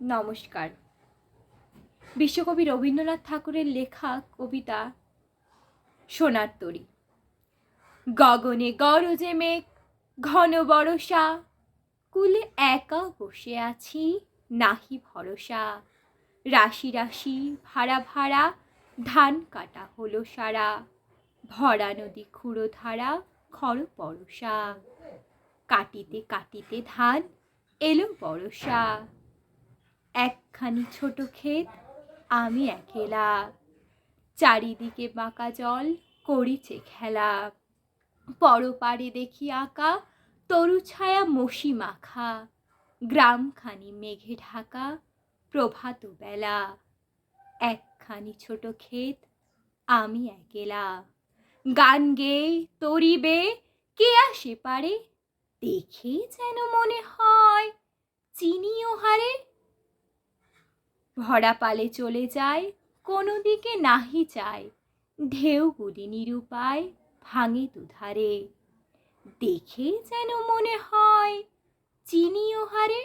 নমস্কার। বিশ্বকবি রবীন্দ্রনাথ ঠাকুরের লেখা কবিতা সোনার তরী। গগনে গরজে মেঘ, ঘন বরষা, কূলে একা বসে আছি, নাহি ভরসা। রাশি রাশি ভাড়া ভাড়া, ধান কাটা হলো সারা, ভরা নদী ক্ষুরো ধারা, খর পরশা। কাটিতে কাটিতে ধান এলো বরষা, একখানি ছোট ক্ষেত আমি একলা, চারিদিকে বাঁকা জল করিছে খেলা। পরপারে দেখি আঁকা তরু ছায়া মসি মাখা, গ্রামখানি মেঘে ঢাকা প্রভাত বেলা। একখানি ছোট ক্ষেত আমি একলা, গান গেয়ে তরি বেয়ে কে আসে পারে, দেখে যেন মনে হয় চিনি ও হারে। ভরা পালে চলে যায় কোনো দিকে নাহি চায়, ঢেউগুলি নিরুপায় ভাঙে দুধারে, দেখে যেন মনে হয় চিনি ও হারে।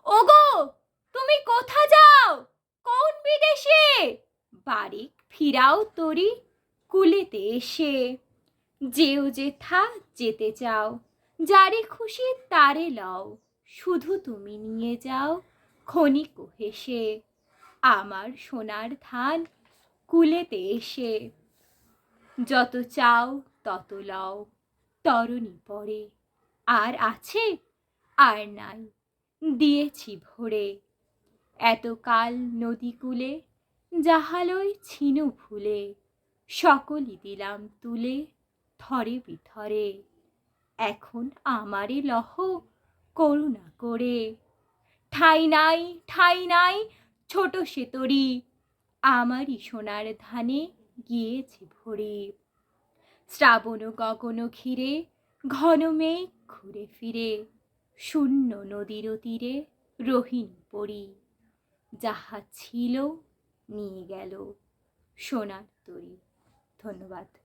ওগো তুমি কোথা যাও, কোন বিদেশে, বাড়ি ফিরাও তরি কুলেতে এসে। যেও যেথা যেতে চাও, যারে খুশি তারে লও, শুধু তুমি নিয়ে যাও ক্ষণিক হেসে আমার সোনার ধান কুলেতে এসে। যত চাও তত লও, তরণী পরে, আর আছে আর নাই, দিয়েছি ভরে। এতকাল নদী কূলে যাহালই ছিনু ভুলে, সকলই দিলাম তুলে থরে বিথরে। এখন আমারে লহ করুণা করে, ঠাঁই নাই ঠাঁই নাই ছোট সে তরী, আমারই সোনার ধানে গিয়েছে ভরে। শ্রাবণ গগন ঘিরে ঘন মেঘ ঘুরে ফিরে, শূন্য নদীর তীরে রহিনী পড়ি, যাহা ছিল নিয়ে গেল সোনার তরী। ধন্যবাদ।